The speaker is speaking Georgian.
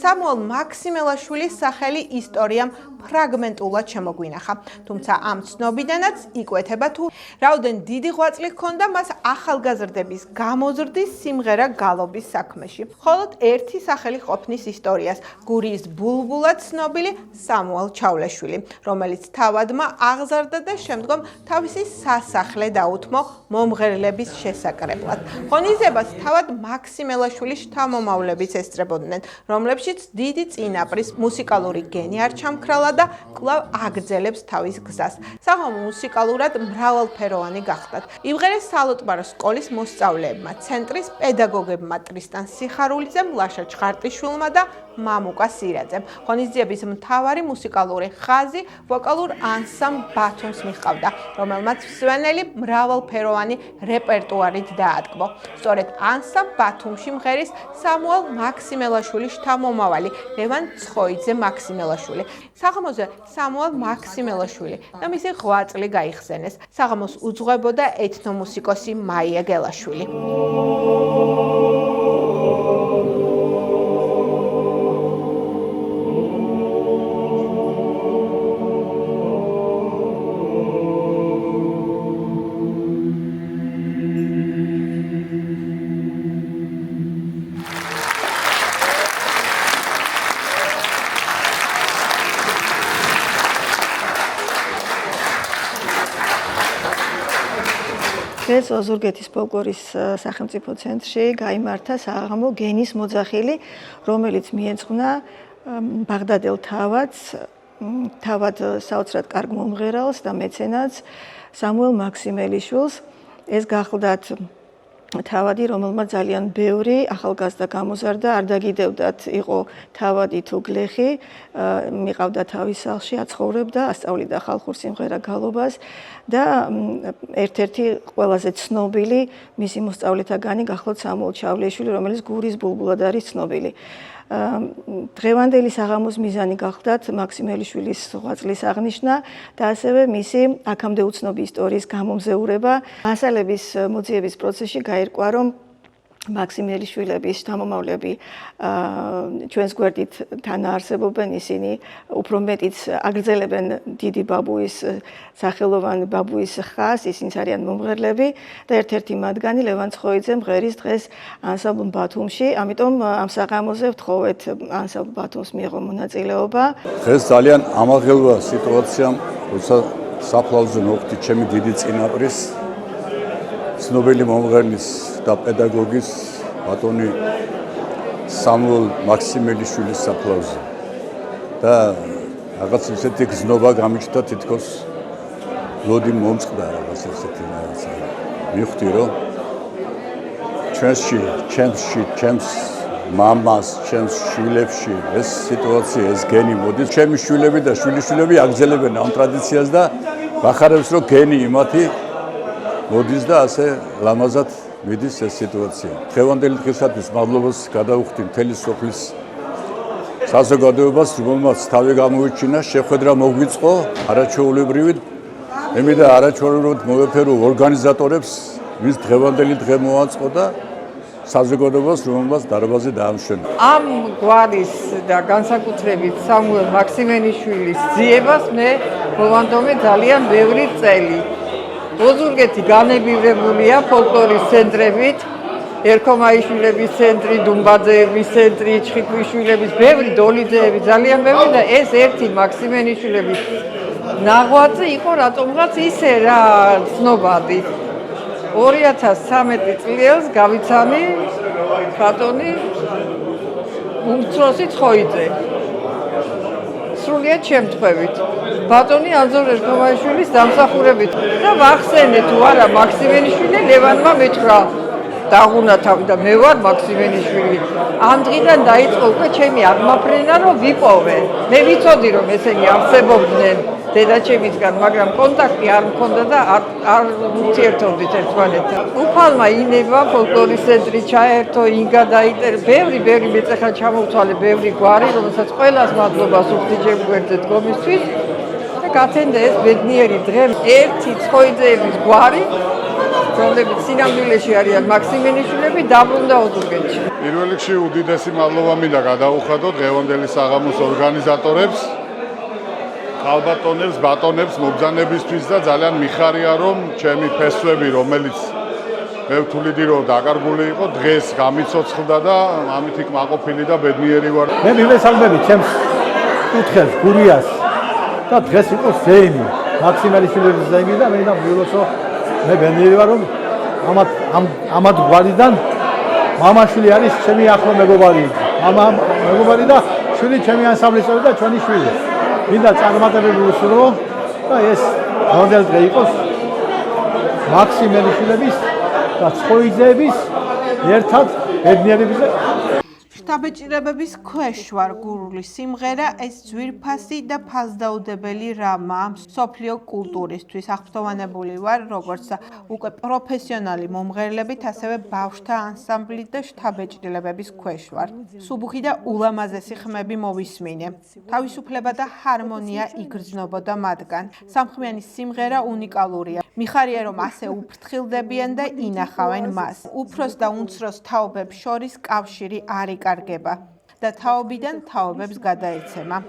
სამუელ მაქსიმელაშვილის სახელი ისტორიამ ფრაგმენტულად შემოგვინახა. თუმცა ამ ცნობიდანაც იკვეთება თუ რაოდენ დიდი ღვაწლი ჰქონდა მას ახალგაზრდების გამოზრდის სიმღერა გალობის საქმეში. მხოლოდ ერთი სახელი ყოფნის ისტორიას, გურიის ბულბულად ცნობილი სამუელ ჩავლეშვილი, რომელიც თავადმა აღზარდა და შემდგომ თავისი სასახლე დაუთმო მომღერლების შესაკრებლად. ღონისძიებას თავად მაქსიმელაშვილის შთამომავლებიც ესწრებოდნენ, რომლებშიც დიდი წინაპრის მუსიკალური გენი არ ჩამქრალა და კვლავ აგრძელებს თავის გზას. საღამო მუსიკალურად მრავალფეროვანი გახდათ. იმღერეს სალოტბარო სკოლის მოსწავლეებმა, ცენტრის პედაგოგებმა ტრისტან სიხარულიძემ, ლაშა ჩხარტიშვილმა და მამუკა სირაძემ. ღონისძიების მთავარი მუსიკალური ხაზი ვოკალურ ანსამბლ ბათუმს მიჰყავდა, რომელმაც მსვენელი მრავალფეროვანი რეპერტუარით დაადგმო. სწორედ ანსამბლ ბათუმში მღერის სამუელ მაქსიმელაშვილის შთამომავალი ლევან ცხოიძე მაქსიმელაშვილი. საღამოზე სამუელ მაქსიმელაშვილი და მისი ღვაწლი გაიხსენეს. საღამოს უძღვებოდა ეთნომუსიკოსი მაია გელაშვილი. დღეს ოზურგეთის ფოლკლორის სახელმწიფო ცენტრში გაიმართა საღამო გენის მოძახილი, რომელიც მიეძღვნა ბაღდადელ თავად საოცრად კარგ მომღერალს და მეცენატს სამუელ მაქსიმელიშვილს. ეს გახლდათ თავადი, რომელმაც ძალიან ბევრი ახალგაზრდა გამოზარდა, არ დაგიდევდათ, იყო თავადი თუ გლეხი, მიყავდა თავის სახლში, აცხოვრებდა, ასწავლიდა ხალხურ სიმღერა გალობას და ერთ-ერთი ყველაზე ცნობილი მისი მოსწავლეთაგანი გახლდათ სამუელ ჩავლეშვილი, რომელიც გურიის ბულბულად არის ცნობილი. დღევანდელი საღამოს მიზანი გახლდათ მაქსიმელიშვილის ღვაწლის აღნიშვნა და ასევე მისი აქამდე უცნობი ისტორიის გამომზეურება. მასალების მოძიების პროცესში გაირკვა, რომ მაქსიმელიშვილების შთამომავლები ჩვენს გვერდით თანაარსებობენ, ისინი უფრო მეტიც აგრძელებენ დიდი ბაბუის სახელოვან ბაბუის ხაზს, ისინი არიან მომღერლები და ერთ-ერთი მათგანი ლევან ცხოიძე მღერის დღეს ანსამბლ ბათუმში, ამიტომ ამ საღამოზე ვთხოვეთ ანსამბლ ბათუმს მიიღო მონაწილეობა. დღეს ძალიან ამაღელვია სიტუაცია, როცა საფლავზე მოხდი ჩემი დიდი წინაპრის ცნობილი მომღერლის და პედაგოგის ბატონი სამუელ მაქსიმელიშვილის საფლავზე და რაღაც ისეთი გზნობა გამიჩნდა, თითქოს ლოდი მომწყდა რაღაც ესეთი რაღაცა. მივხვდი, რომ ჩემს მამას, ჩემს შვილებში ეს სიტუაცია, ეს გენი მოდის. ჩემი შვილები და შვილიშვილები აგრძელებენ ამ ტრადიციას და ვახარებს, რომ გენი იმათი მოდის და ასე ლამაზად მიდის ეს სიტუაცია. დღევანდელი დღისათვის მადლობას გადავუხდი მთელი სოფლის საზოგადოებას, რომელმაც თავი გამოიჩინა, შეხვედრა მოგვიწყო არაჩვეულებრივი, ემი და არაჩვეულებრივად მოეფერო ორგანიზატორებს, ვის დღევანდელი დღე მოაწყო და საზოგადოებას, რომელმაც დარბაზი დაამშვენა. ამ გვარის და განსაკუთრებით სამუელ მაქსიმელიშვილის ძიებას მე მოვანდომე ძალიან ბევრი წელი. ოზურგეთი განებივრებულია ფოლკლორის ცენტრებით, ერქომაიშვილების ცენტრი, დუმბაძეების ცენტრი, ჩხიკვიშვილების, ბევრი დოლიძეები, ძალიან ბევრი და ეს ერთი მაქსიმელიშვილების ნაღვაწი იყო რატომღაც ისე რა ცნობადი. 2013 წელს გავიცანი ბატონი უმცროსი ცხოიძე. სრულიად შემთხვევით. ბატონი ანზორ ერქომაიშვილის დამსახურებით და ვახსენე თუ არა მაქსიმელიშვილი ლევანმა მეთხრა დაღუნა თავი და მე ვარ მაქსიმელიშვილი. ამ დღიდან დაიწყო უკვე ჩემი აღმაფრენა, რომ ვიპოვე. მე ვიცოდი, რომ ესენი არსებობდნენ დედაჩემისგან, მაგრამ კონტაქტი არ მქონდა და არ ურთიერთობდით ერთმანეთთან. უფალმა ინება ფოლკლორის ცენტრი ჩაერთო, ინგა დაიტერ, ბევრი მეწეხა ჩამოვთვალე, ბევრი გვარი, რომელსაც ყველას მადლობას ვუხდი ჩემ გვერდზე დგომისთვის და გათენდა ეს ბედნიერი დღე. ერთი ცხოიძეების გვარი რომლებიც სინამდვილეში არიან მაქსიმენიშვილები, დაბრუნდა ოზურგეთში. პირველ რიგში უდიდესი მადლობა მინდა გადაუხადო დღევანდელი საღამოს ორგანიზატორებს, ხალბატონებს, ბატონებს მობრძანებისთვის და ძალიან მიხარია რომ ჩემი ფესვები, რომელიც მე ვთვლიდი რომ დაკარგული იყო, დღეს გამიცოცხლდა და ამით კმაყოფილი და ბედნიერი ვარ. მე მივესალმები ჩემს კუთხეს, გურიას და დღეს იყო ზეიმი, მაქსიმალიშვილების ზეიმი და მე და მვილოსო მე ბედნიერი ვარ რომ ამათ გვარიდან მამაშვილი არის ჩემი ახლო მეგობარი. მეგობარი და შვილი ჩემი ანსამბლის წევრი და ჩვენი შვილი. მინდა წარმატებები უსურვო და ეს მომდევნო დღე იყოს მაქსიმალიშვილების და ცხოიძეების ერთად ბედნიერების შთაბეჭდილებების ქვეშ ვარ გურული სიმღერა ეს ძვირფასი და ფასდაუდებელი რამა სოფლიო კულტურისთვის აღფრთოვანებული ვარ როგორც უკვე პროფესიონალი მომღერლებით ასევე ბავშვთა ანსამბლით და შთაბეჭდილებების ქვეშ ვარ სუბუქი და ულამაზესი ხმები მოვისმინე თავისუფლება და ჰარმონია იგრძნობოდა მათგან სამხმიანი სიმღერა უნიკალურია მიხარია რომ ასე უფრთხილდებიან და ინახავენ მას უფროს და უმცროს თაობებს შორის კავშირი არ იკარგება და თაობიდან თაობებს გადაეცემა